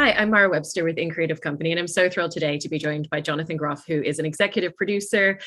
Hi, I'm Mara Webster with In Creative Company, and I'm so thrilled today to be joined by Jonathan Groff, who is an executive producer,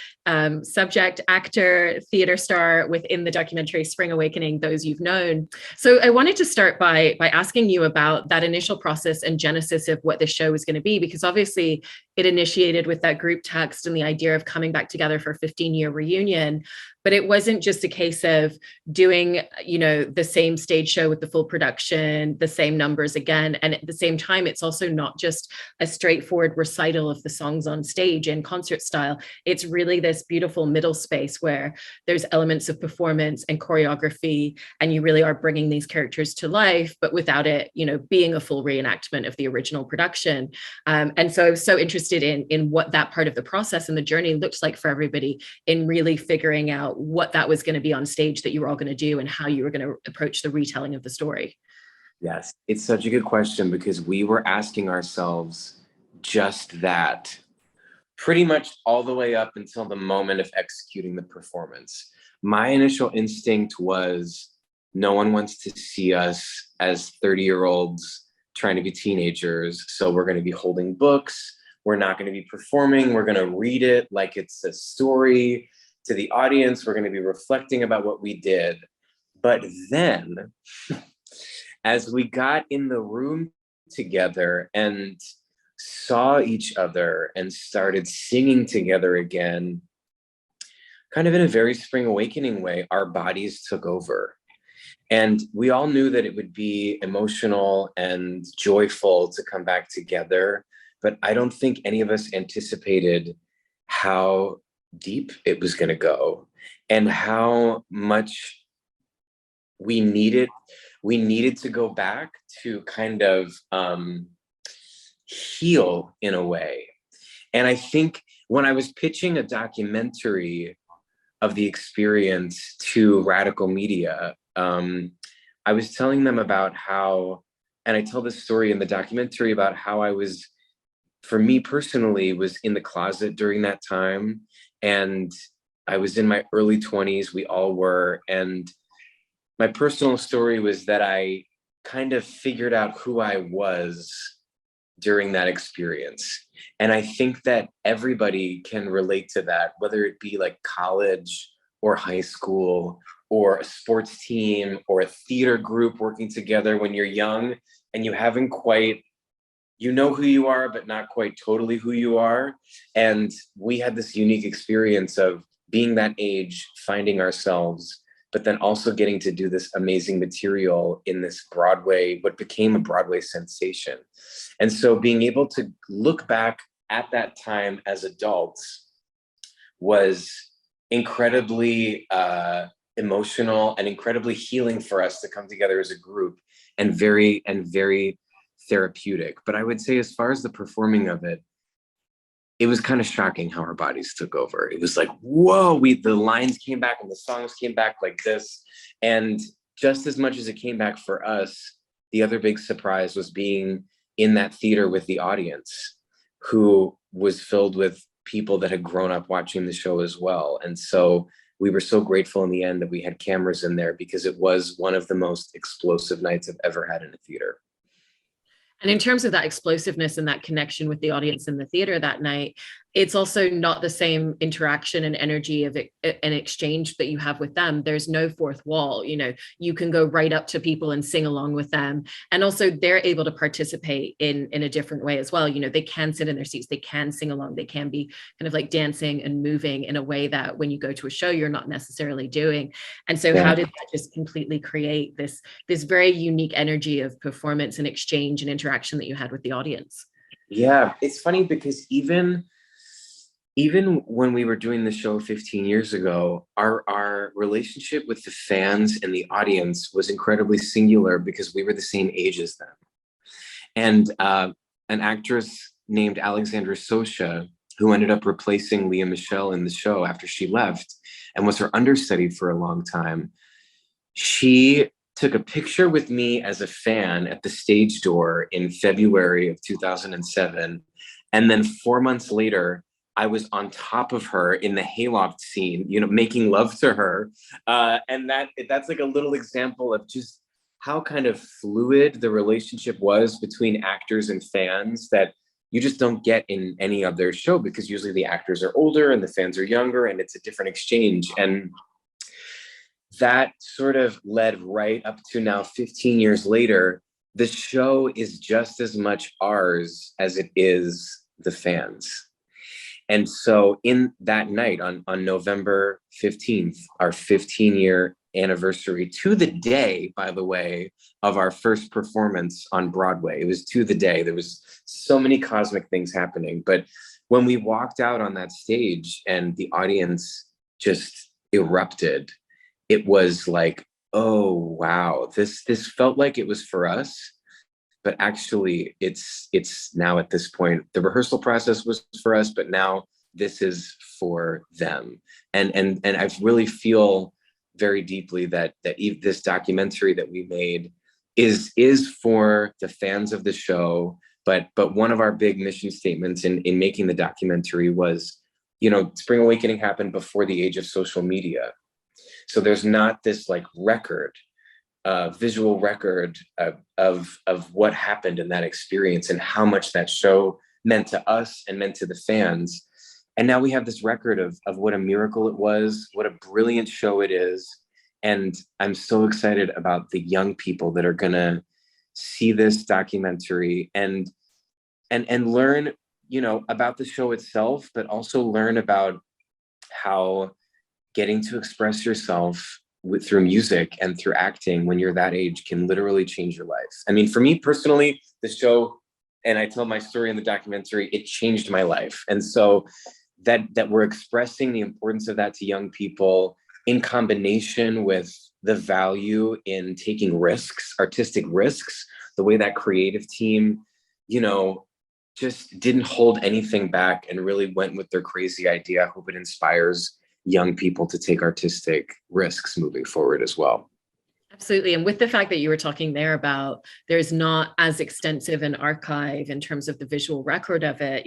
subject, actor, theater star within the documentary Spring Awakening, Those You've Known. So I wanted to start by asking you about that initial process and genesis of what the show was going to be, because obviously it initiated with that group text and the idea of coming back together for a 15-year reunion. But it wasn't just a case of doing, the same stage show with the full production, the same numbers again. And at the same time, it's also not just a straightforward recital of the songs on stage in concert style. It's really this beautiful middle space where there's elements of performance and choreography, and you really are bringing these characters to life, but without it, being a full reenactment of the original production. And so I was so interested in what that part of the process and the journey looks like for everybody in really figuring out what that was going to be on stage that you were all going to do and how you were going to approach the retelling of the story. Yes, it's such a good question because we were asking ourselves just that pretty much all the way up until the moment of executing the performance. My initial instinct was no one wants to see us as 30-year-olds trying to be teenagers. So we're going to be holding books. We're not going to be performing. We're going to read it like it's a story to the audience. We're going to be reflecting about what we did. But then, as we got in the room together and saw each other and started singing together again, kind of in a very Spring Awakening way, our bodies took over. And we all knew that it would be emotional and joyful to come back together. But I don't think any of us anticipated how deep it was going to go and how much we needed to go back to kind of heal in a way. And I think when I was pitching a documentary of the experience to Radical Media, I was telling them about how, and I tell this story in the documentary about how I was, for me personally, was in the closet during that time. And I was in my early 20s, we all were. And my personal story was that I kind of figured out who I was during that experience. And I think that everybody can relate to that, whether it be like college or high school or a sports team or a theater group working together when you're young and you haven't quite, you know who you are, but not quite totally who you are. And we had this unique experience of being that age, finding ourselves, but then also getting to do this amazing material in this Broadway, what became a Broadway sensation. And so being able to look back at that time as adults was incredibly emotional and incredibly healing for us to come together as a group, and very therapeutic. But I would say, as far as the performing of it, it was kind of shocking how our bodies took over. It was like, whoa, the lines came back and the songs came back like this. And just as much as it came back for us, the other big surprise was being in that theater with the audience, who was filled with people that had grown up watching the show as well. And so we were so grateful in the end that we had cameras in there, because it was one of the most explosive nights I've ever had in a theater. And in terms of that explosiveness and that connection with the audience in the theater that night, it's also not the same interaction and energy of an exchange that you have with them. There's no fourth wall. You can go right up to people and sing along with them. And also they're able to participate in a different way as well. They can sit in their seats, they can sing along, they can be kind of like dancing and moving in a way that when you go to a show, you're not necessarily doing. And so how did that just completely create this very unique energy of performance and exchange and interaction that you had with the audience? Yeah, it's funny because even when we were doing the show 15 years ago, our relationship with the fans and the audience was incredibly singular because we were the same age as them. And an actress named Alexandra Sosha, who ended up replacing Leah Michelle in the show after she left and was her understudy for a long time, she took a picture with me as a fan at the stage door in February of 2007. And then 4 months later, I was on top of her in the hayloft scene, making love to her. And that's like a little example of just how kind of fluid the relationship was between actors and fans that you just don't get in any other show, because usually the actors are older and the fans are younger and it's a different exchange. And that sort of led right up to now, 15 years later, the show is just as much ours as it is the fans. And so in that night on November 15th, our 15-year anniversary, to the day, by the way, of our first performance on Broadway. It was to the day. There was so many cosmic things happening. But when we walked out on that stage and the audience just erupted, it was like, oh, wow, this felt like it was for us. But actually, it's now at this point, the rehearsal process was for us, but now this is for them. And I really feel very deeply that this documentary that we made is for the fans of the show. But one of our big mission statements in making the documentary was, Spring Awakening happened before the age of social media. So there's not this like visual record of what happened in that experience and how much that show meant to us and meant to the fans. And now we have this record of what a miracle it was, what a brilliant show it is. And I'm so excited about the young people that are gonna see this documentary and learn, about the show itself, but also learn about how getting to express yourself through music and through acting when you're that age can literally change your life. I mean, for me personally, the show, and I tell my story in the documentary, it changed my life. And so that we're expressing the importance of that to young people in combination with the value in taking risks, artistic risks, the way that creative team, just didn't hold anything back and really went with their crazy idea. I hope it inspires young people to take artistic risks moving forward as well. Absolutely. And with the fact that you were talking there about there's not as extensive an archive in terms of the visual record of it,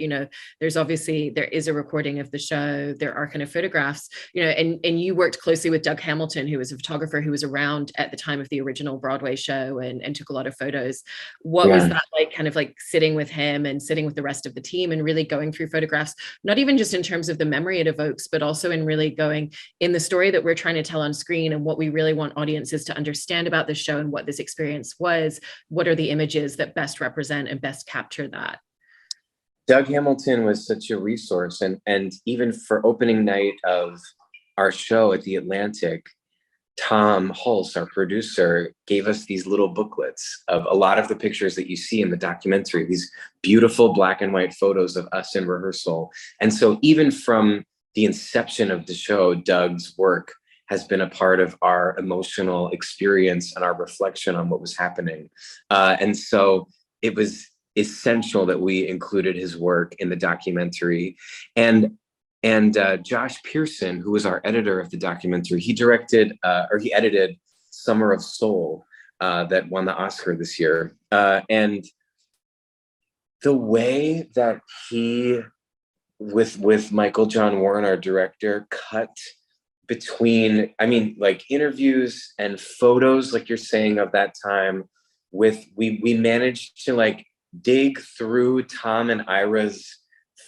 there is a recording of the show, there are kind of photographs, and you worked closely with Doug Hamilton, who was a photographer who was around at the time of the original Broadway show and took a lot of photos. What was that like, kind of like sitting with him and sitting with the rest of the team and really going through photographs, not even just in terms of the memory it evokes, but also in really going in the story that we're trying to tell on screen and what we really want audiences to understand about the show and what this experience was? What are the images that best represent and best capture that? Doug Hamilton was such a resource. And even for opening night of our show at the Atlantic, Tom Hulse, our producer, gave us these little booklets of a lot of the pictures that you see in the documentary, these beautiful black and white photos of us in rehearsal. And so even from the inception of the show, Doug's work has been a part of our emotional experience and our reflection on what was happening. And so it was essential that we included his work in the documentary. And Josh Pearson, who was our editor of the documentary, he edited Summer of Soul that won the Oscar this year. And the way that he, with Michael John Warren, our director, cut between, interviews and photos, like you're saying, of that time, we managed to dig through Tom and Ira's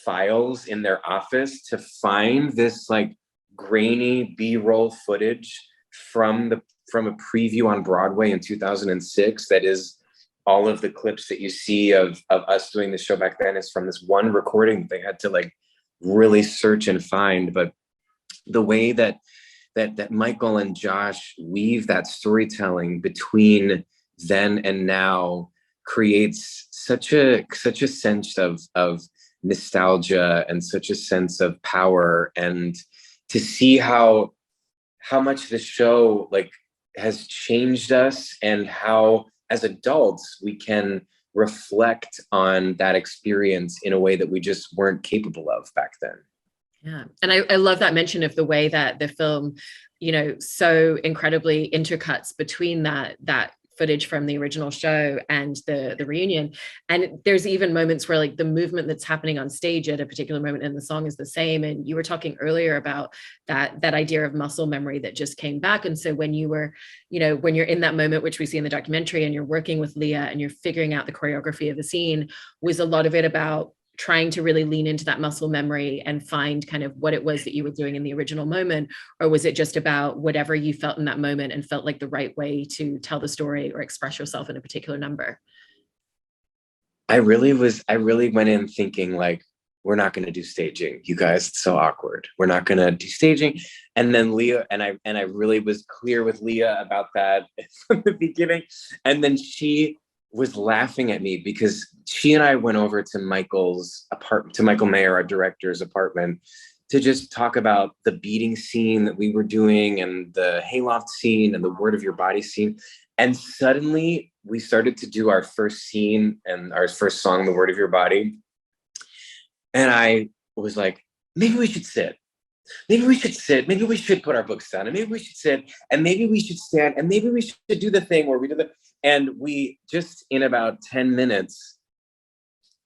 files in their office to find this grainy B-roll footage from a preview on Broadway in 2006. That is all of the clips that you see of us doing the show back then is from this one recording they had to really search and find. But the way that Michael and Josh weave that storytelling between then and now creates such a sense of nostalgia and such a sense of power, and to see how much the show has changed us and how as adults we can reflect on that experience in a way that we just weren't capable of back then. Yeah. And I love that mention of the way that the film, so incredibly intercuts between that footage from the original show and the reunion. And there's even moments where like the movement that's happening on stage at a particular moment in the song is the same. And you were talking earlier about that idea of muscle memory that just came back. And so when you were, when you're in that moment, which we see in the documentary, and you're working with Leah and you're figuring out the choreography of the scene, was a lot of it about trying to really lean into that muscle memory and find kind of what it was that you were doing in the original moment? Or was it just about whatever you felt in that moment and felt like the right way to tell the story or express yourself in a particular number? I really went in thinking like, we're not going to do staging, you guys, it's so awkward. We're not going to do staging. And then Leah, and I really was clear with Leah about that from the beginning. And then she was laughing at me because she and I went over to Michael Mayer, our director's apartment, to just talk about the beating scene that we were doing and the hayloft scene and the word of your body scene. And suddenly we started to do our first scene and our first song, The Word of Your Body. And I was like, maybe we should sit. Maybe we should sit. Maybe we should put our books down. And maybe we should sit. And maybe we should stand. And maybe we should do the thing where we do the... And we just, in about 10 minutes,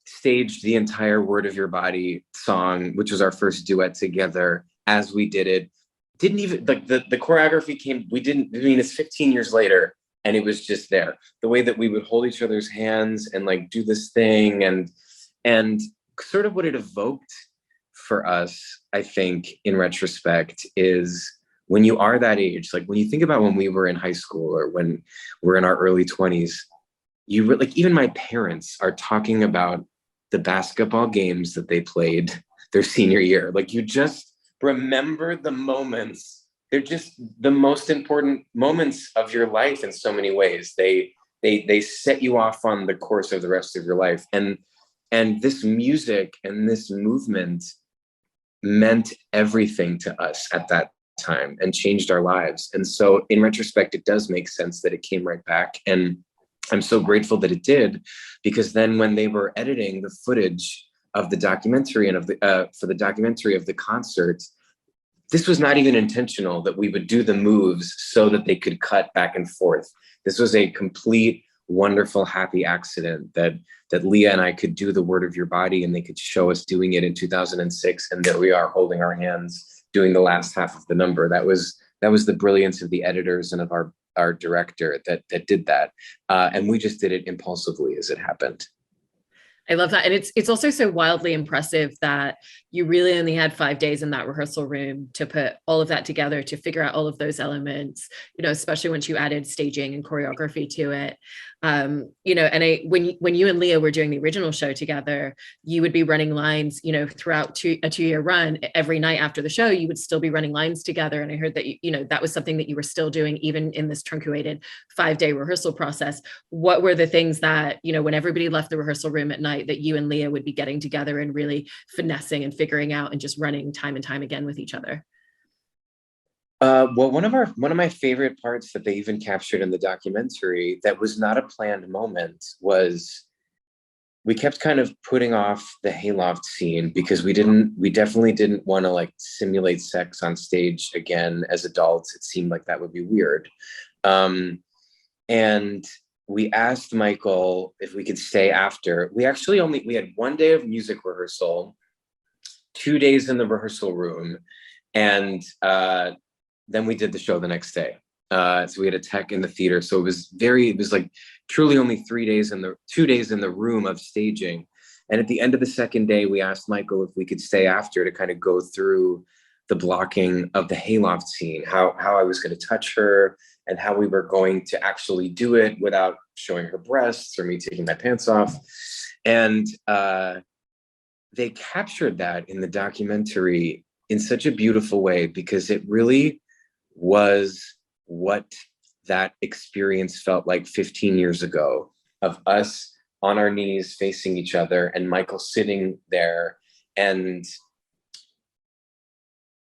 staged the entire Word of Your Body song, which was our first duet together. As we did it, didn't even, like the choreography came, it's 15 years later, and it was just there. The way that we would hold each other's hands and like do this thing, and sort of what it evoked for us, I think, in retrospect, is when you are that age, like when you think about when we were in high school or when we're in our early 20s, like even my parents are talking about the basketball games that they played their senior year. Like you just remember the moments. They're just the most important moments of your life in so many ways. They set you off on the course of the rest of your life. And this music and this movement meant everything to us at that time and changed our lives. And so in retrospect, it does make sense that it came right back. And I'm so grateful that it did, because then when they were editing the footage of the documentary and for the documentary of the concert, this was not even intentional that we would do the moves so that they could cut back and forth. This was a complete, wonderful, happy accident that Leah and I could do the Word of Your Body, and they could show us doing it in 2006. And there we are holding our hands, doing the last half of the number. That was the brilliance of the editors and of our director that did that. And we just did it impulsively as it happened. I love that. And it's also so wildly impressive that you really only had 5 days in that rehearsal room to put all of that together, to figure out all of those elements, especially once you added staging and choreography to it. And when you and Leah were doing the original show together, you would be running lines, throughout a 2-year run. Every night after the show, you would still be running lines together. And I heard that, that was something that you were still doing even in this truncated 5-day rehearsal process. What were the things that, when everybody left the rehearsal room at night, that you and Leah would be getting together and really finessing and figuring out and just running time and time again with each other? Well, one of my favorite parts that they even captured in the documentary that was not a planned moment was we kept kind of putting off the hayloft scene because we definitely didn't want to like simulate sex on stage again as adults. It seemed like that would be weird. And we asked Michael if we could stay after. We had 1 day of music rehearsal, 2 days in the rehearsal room, and then we did the show the next day. So we had a tech in the theater. So it was like truly only 2 days in the room of staging. And at the end of the second day, we asked Michael if we could stay after to kind of go through the blocking of the hayloft scene, how I was going to touch her and how we were going to actually do it without showing her breasts or me taking my pants off. And they captured that in the documentary in such a beautiful way, because it really was what that experience felt like 15 years ago, of us on our knees facing each other and Michael sitting there, and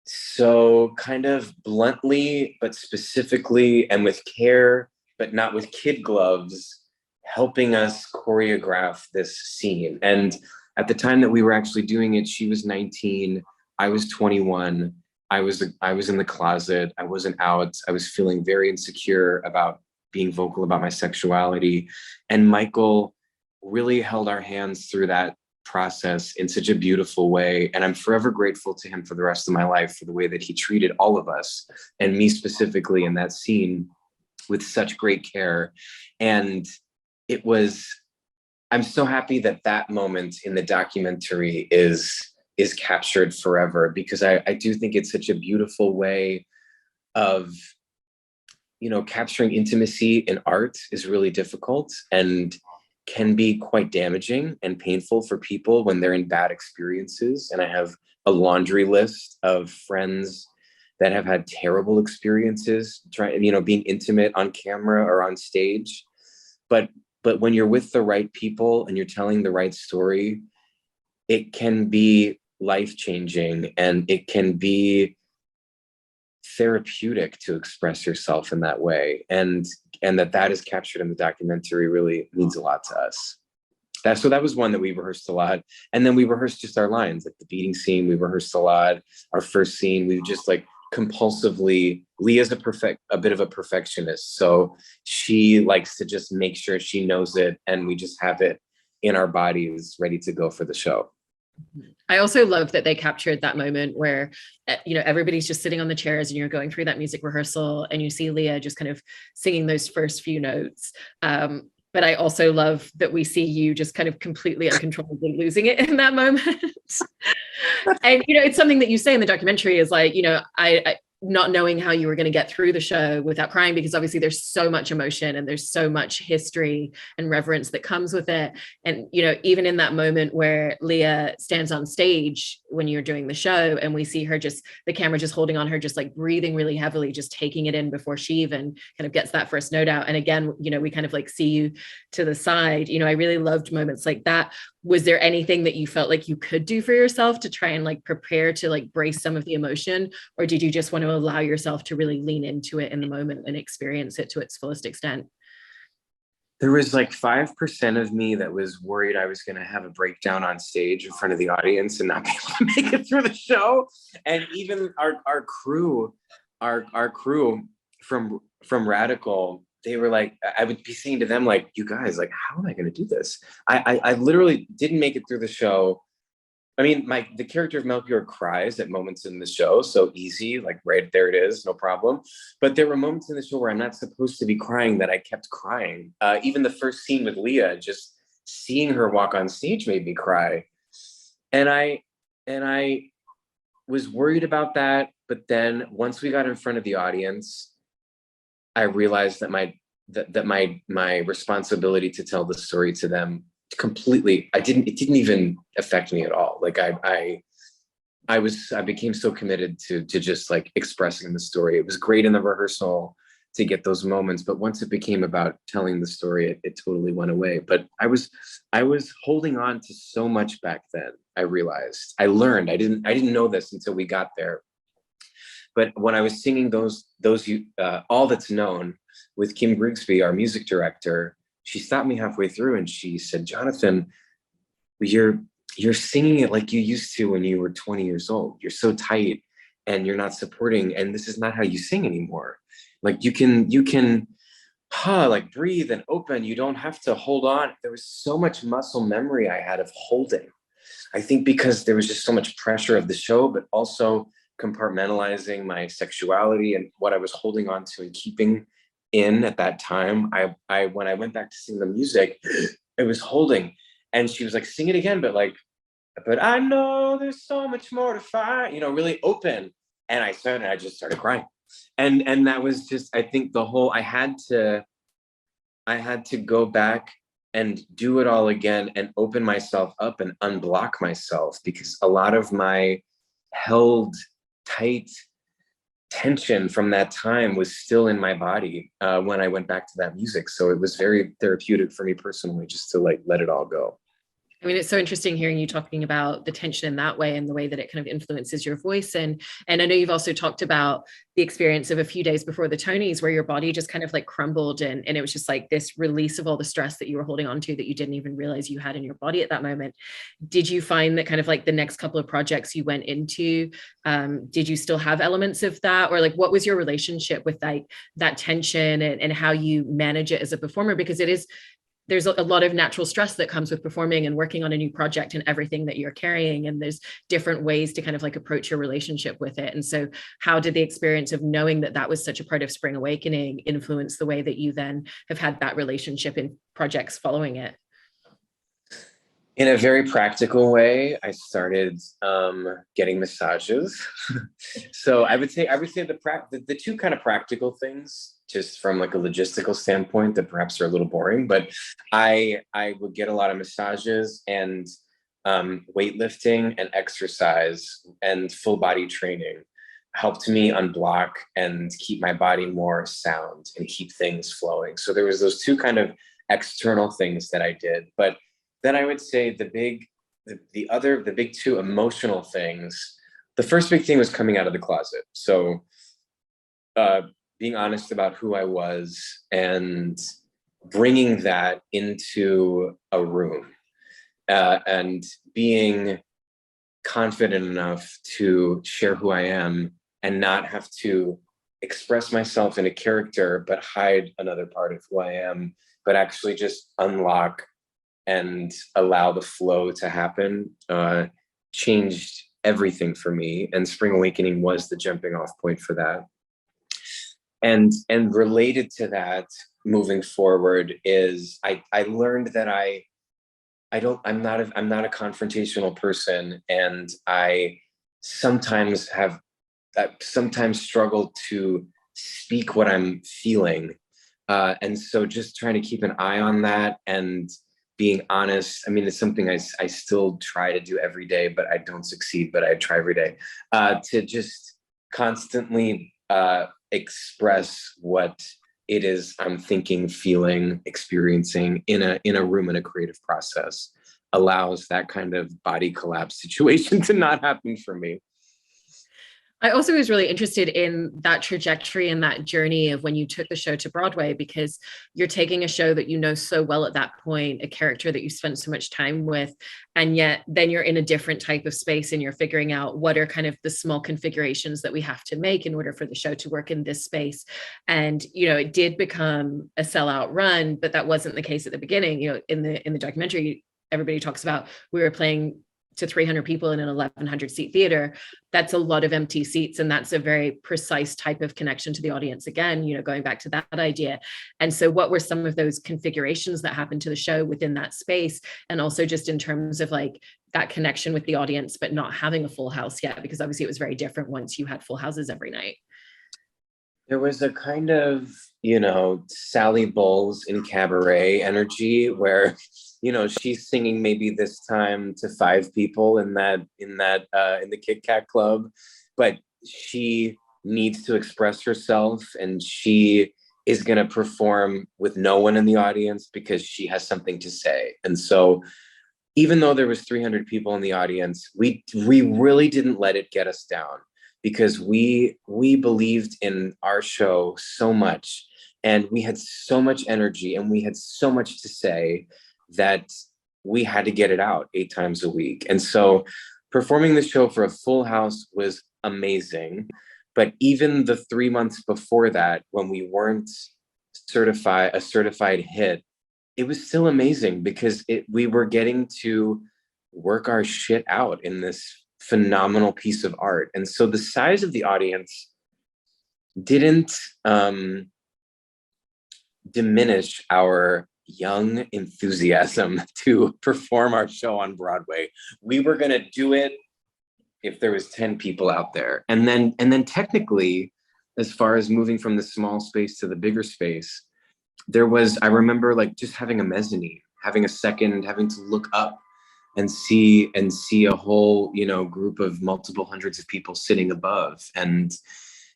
so kind of bluntly but specifically and with care but not with kid gloves helping us choreograph this scene. And at the time that we were actually doing it, she was 19, I was 21. I was in the closet. I wasn't out. I was feeling very insecure about being vocal about my sexuality. And Michael really held our hands through that process in such a beautiful way. And I'm forever grateful to him for the rest of my life for the way that he treated all of us, and me specifically in that scene, with such great care. And I'm so happy that that moment in the documentary is captured forever, because I do think it's such a beautiful way of, capturing intimacy in art is really difficult and can be quite damaging and painful for people when they're in bad experiences. And I have a laundry list of friends that have had terrible experiences being intimate on camera or on stage. But when you're with the right people and you're telling the right story, it can be life-changing, and it can be therapeutic to express yourself in that way. And that is captured in the documentary really means a lot to us. So that was one that we rehearsed a lot. And then we rehearsed just our lines, like the beating scene, we rehearsed a lot. Our first scene, we just like compulsively, Leah's a bit of a perfectionist. So she likes to just make sure she knows it, and we just have it in our bodies ready to go for the show. I also love that they captured that moment where, everybody's just sitting on the chairs and you're going through that music rehearsal and you see Leah just kind of singing those first few notes. But I also love that we see you just kind of completely uncontrollably losing it in that moment. And, it's something that you say in the documentary is like, I not knowing how you were going to get through the show without crying, because obviously there's so much emotion and there's so much history and reverence that comes with it. And, even in that moment where Leah stands on stage when you're doing the show and we see her the camera just holding on her, just like breathing really heavily, just taking it in before she even kind of gets that first note out. And again, we kind of like see you to the side. I really loved moments like that. Was there anything that you felt like you could do for yourself to try and like prepare to like brace some of the emotion? Or did you just want to allow yourself to really lean into it in the moment and experience it to its fullest extent? There was like 5% of me that was worried I was going to have a breakdown on stage in front of the audience and not be able to make it through the show. And even our crew from Radical, they were like, I would be saying to them, like, you guys, like, how am I going to do this? I literally didn't make it through the show. I mean, the character of Melchior cries at moments in the show, so easy, like right there it is, no problem. But there were moments in the show where I'm not supposed to be crying that I kept crying. Even the first scene with Leah, just seeing her walk on stage made me cry. And I was worried about that. But then once we got in front of the audience, I realized that my responsibility to tell the story to them completely, it didn't even affect me at all. Like I became so committed to just like expressing the story. It was great in the rehearsal to get those moments, but once it became about telling the story, it totally went away. But I was holding on to so much back then. I realized, I learned, I didn't know this until we got there. But when I was singing those All That's Known with Kim Grigsby, our music director, she stopped me halfway through and she said, Jonathan, you're singing it like you used to when you were 20 years old. You're so tight and you're not supporting, and this is not how you sing anymore. Like you can like breathe and open. You don't have to hold on. There was so much muscle memory I had of holding. I think because there was just so much pressure of the show, but also compartmentalizing my sexuality and what I was holding on to and keeping in at that time. I when I went back to sing the music, it was holding, and she was like, sing it again, but I know there's so much more to find, really open. And I just started crying. And that was just, I think the whole, I had to go back and do it all again and open myself up and unblock myself, because a lot of my held tight tension from that time was still in my body when I went back to that music. So it was very therapeutic for me personally, just to like let it all go. I mean, it's so interesting hearing you talking about the tension in that way and the way that it kind of influences your voice. And I know you've also talked about the experience of a few days before the Tonys where your body just kind of like crumbled and it was just like this release of all the stress that you were holding on to that you didn't even realize you had in your body at that moment. Did you find that kind of like the next couple of projects you went into, did you still have elements of that? Or like what was your relationship with like that tension and how you manage it as a performer? Because there's a lot of natural stress that comes with performing and working on a new project and everything that you're carrying. And there's different ways to kind of like approach your relationship with it. And so how did the experience of knowing that that was such a part of Spring Awakening influence the way that you then have had that relationship in projects following it? In a very practical way, I started getting massages. So I would say the two kind of practical things, just from like a logistical standpoint, that perhaps are a little boring, but I would get a lot of massages and weightlifting and exercise and full body training helped me unblock and keep my body more sound and keep things flowing. So there was those two kind of external things that I did, but then I would say the big two emotional things. The first big thing was coming out of the closet. So being honest about who I was and bringing that into a room and being confident enough to share who I am and not have to express myself in a character, but hide another part of who I am, but actually just unlock and allow the flow to happen, changed everything for me. And Spring Awakening was the jumping off point for that. And related to that, moving forward, is I learned that I'm not a confrontational person, and I sometimes struggle to speak what I'm feeling. And so just trying to keep an eye on that and being honest. I mean, it's something I still try to do every day, but I don't succeed, but I try every day to just constantly express what it is I'm thinking, feeling, experiencing in a room, in a creative process, allows that kind of body collapse situation to not happen for me. I also was really interested in that trajectory and that journey of when you took the show to Broadway, because you're taking a show that you know so well at that point, a character that you spent so much time with, and yet then you're in a different type of space and you're figuring out what are kind of the small configurations that we have to make in order for the show to work in this space. And, you know, it did become a sellout run, but that wasn't the case at the beginning. You know, in the documentary, everybody talks about we were playing to 300 people in an 1,100 seat theater. That's a lot of empty seats. And that's a very precise type of connection to the audience. Again, you know, going back to that idea. And so what were some of those configurations that happened to the show within that space? And also just in terms of like that connection with the audience, but not having a full house yet, because obviously it was very different once you had full houses every night. There was a kind of, you know, Sally Bowles in Cabaret energy where, you know, she's singing maybe this time to 5 people in the Kit Kat Club, but she needs to express herself and she is going to perform with no one in the audience because she has something to say. And so even though there was 300 people in the audience, we really didn't let it get us down, because we believed in our show so much and we had so much energy and we had so much to say that we had to get it out 8 times a week. And so performing the show for a full house was amazing. But even the 3 months before that, when we weren't a certified hit, it was still amazing because we were getting to work our shit out in this phenomenal piece of art. And so the size of the audience didn't diminish our young enthusiasm to perform our show on Broadway. We were going to do it if there was 10 people out there. And then technically, as far as moving from the small space to the bigger space, I remember like just having a mezzanine, having a second, having to look up and see a whole, you know, group of multiple hundreds of people sitting above. And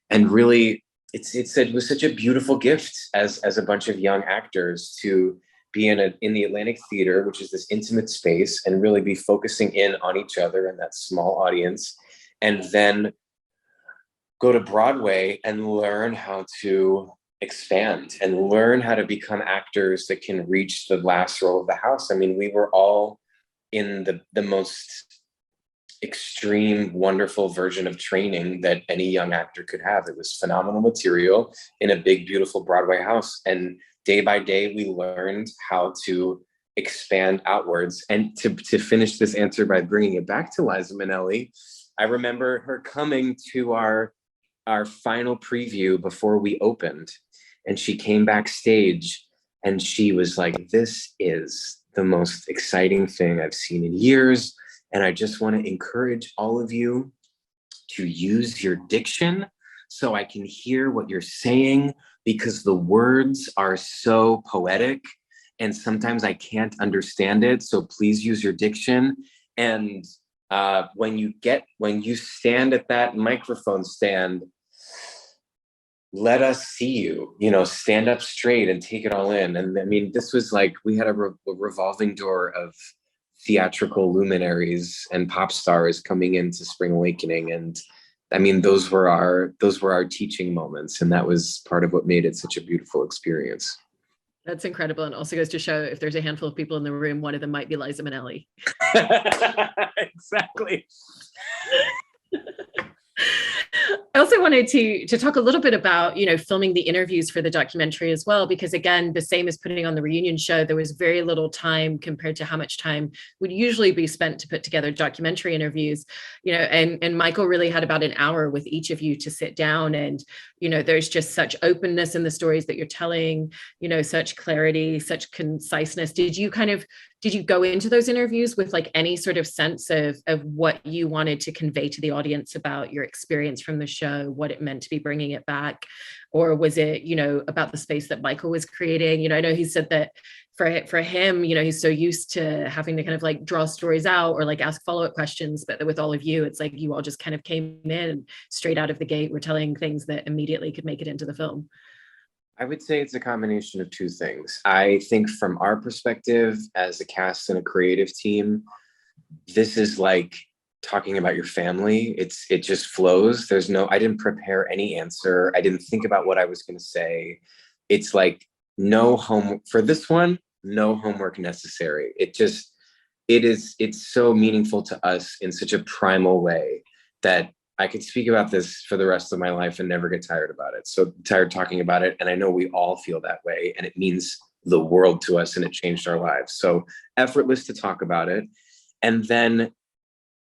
really it was such a beautiful gift as a bunch of young actors to be in the Atlantic Theater, which is this intimate space, and really be focusing in on each other and that small audience, and then go to Broadway and learn how to expand and learn how to become actors that can reach the last row of the house. I mean, we were all in the most extreme, wonderful version of training that any young actor could have. It was phenomenal material in a big, beautiful Broadway house. And day by day, we learned how to expand outwards. And to finish this answer by bringing it back to Liza Minnelli, I remember her coming to our final preview before we opened, and she came backstage and she was like, "This is the most exciting thing I've seen in years. And I just want to encourage all of you to use your diction so I can hear what you're saying, because the words are so poetic and sometimes I can't understand it. So please use your diction. And when you stand at that microphone stand, let us see you, stand up straight and take it all in." And I mean, this was like, we had a revolving door of theatrical luminaries and pop stars coming into Spring Awakening. And I mean, those were our teaching moments. And that was part of what made it such a beautiful experience. That's incredible. And also goes to show, if there's a handful of people in the room, one of them might be Liza Minnelli. Exactly. I also wanted to talk a little bit about, filming the interviews for the documentary as well, because again, the same as putting on the reunion show, there was very little time compared to how much time would usually be spent to put together documentary interviews, and Michael really had about an hour with each of you to sit down. And, there's just such openness in the stories that you're telling, such clarity, such conciseness. Did you go into those interviews with like any sort of sense of what you wanted to convey to the audience about your experience from the show, what it meant to be bringing it back? Or was it, about the space that Michael was creating? I know he said that for him, he's so used to having to kind of like draw stories out or like ask follow-up questions, but with all of you, it's like you all just kind of came in straight out of the gate. We're telling things that immediately could make it into the film. I would say it's a combination of two things. I think from our perspective as a cast and a creative team, this is like talking about your family. It just flows. I didn't prepare any answer. I didn't think about what I was going to say. It's like no homework for this one, no homework necessary. It's so meaningful to us in such a primal way that I could speak about this for the rest of my life and never get tired about it. So tired talking about it. And I know we all feel that way, and it means the world to us, and it changed our lives. So effortless to talk about it. And then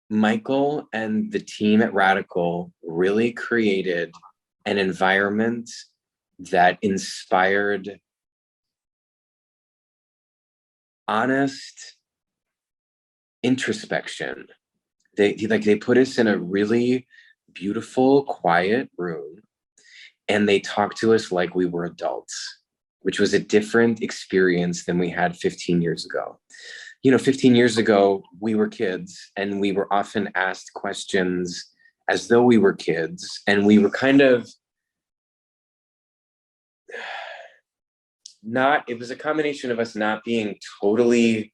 Michael and the team at Radical really created an environment that inspired honest introspection. They put us in a really beautiful, quiet room, and they talked to us like we were adults, which was a different experience than we had 15 years ago. 15 years ago, we were kids, and we were often asked questions as though we were kids, and we were kind of it was a combination of us not being totally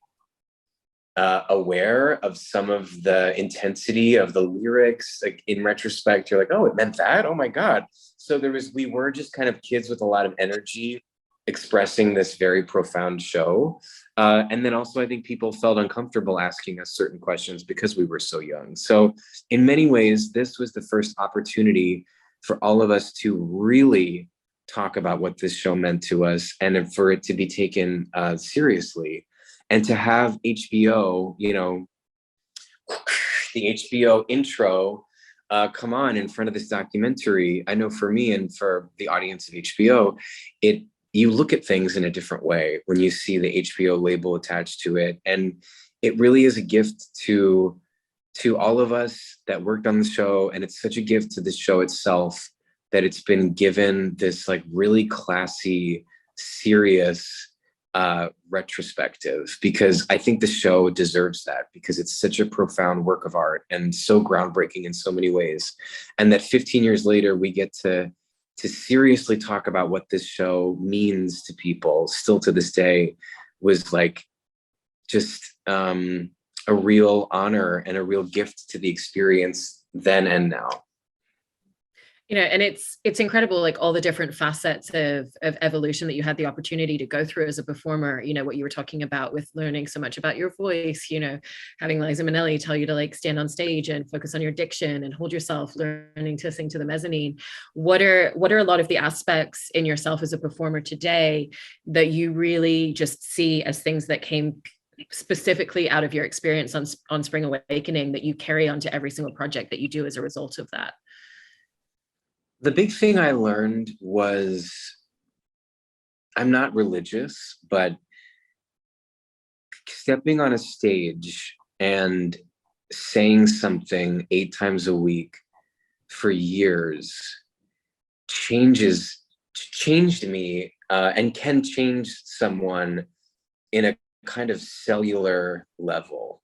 aware of some of the intensity of the lyrics. Like in retrospect, you're like, oh, it meant that? Oh my God. So we were just kind of kids with a lot of energy expressing this very profound show. And then also I think people felt uncomfortable asking us certain questions because we were so young. So in many ways, this was the first opportunity for all of us to really talk about what this show meant to us, and for it to be taken seriously. And to have HBO, the HBO intro come on in front of this documentary, I know for me and for the audience of HBO, you look at things in a different way when you see the HBO label attached to it. And it really is a gift to all of us that worked on the show. And it's such a gift to the show itself that it's been given this like really classy, serious retrospective, because I think the show deserves that, because it's such a profound work of art and so groundbreaking in so many ways. And that 15 years later, we get to seriously talk about what this show means to people still to this day, was like just a real honor and a real gift to the experience then and now. And it's incredible, like all the different facets of evolution that you had the opportunity to go through as a performer. What you were talking about with learning so much about your voice, having Liza Minnelli tell you to like stand on stage and focus on your diction and hold yourself, learning to sing to the mezzanine. What are a lot of the aspects in yourself as a performer today that you really just see as things that came specifically out of your experience on Spring Awakening that you carry on to every single project that you do as a result of that? The big thing I learned was, I'm not religious, but stepping on a stage and saying something 8 times a week for years changed me, and can change someone in a kind of cellular level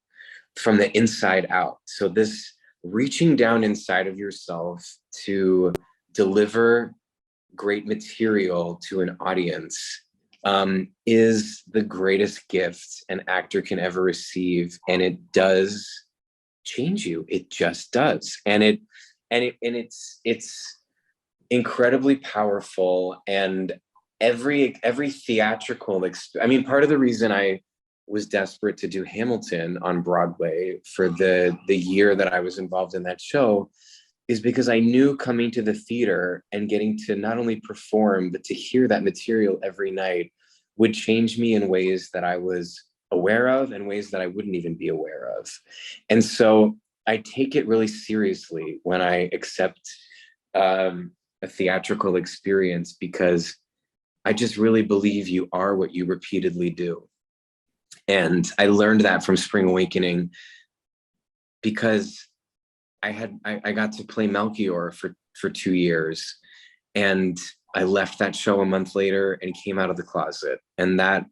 from the inside out. So this reaching down inside of yourself to deliver great material to an audience is the greatest gift an actor can ever receive, and it does change you. It just does, and it's incredibly powerful. And every theatrical part of the reason I was desperate to do Hamilton on Broadway for the year that I was involved in that show is because I knew coming to the theater and getting to not only perform, but to hear that material every night would change me in ways that I was aware of and ways that I wouldn't even be aware of. And so I take it really seriously when I accept a theatrical experience, because I just really believe you are what you repeatedly do. And I learned that from Spring Awakening because I got to play Melchior for 2 years, and I left that show a month later and came out of the closet. And that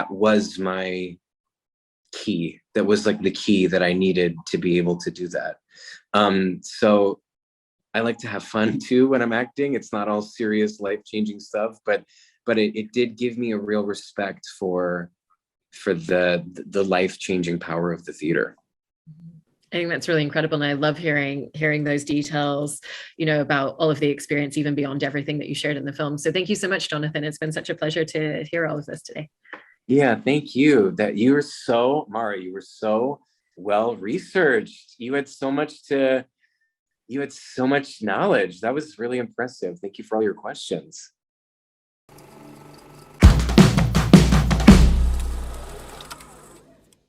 was my key. That was like the key that I needed to be able to do that. So I like to have fun too when I'm acting. It's not all serious, life-changing stuff, but it did give me a real respect for the life-changing power of the theater. I think that's really incredible. And I love hearing those details, about all of the experience, even beyond everything that you shared in the film. So thank you so much, Jonathan. It's been such a pleasure to hear all of this today. Yeah, thank you. Mara, you were so well researched. You had so much knowledge. That was really impressive. Thank you for all your questions.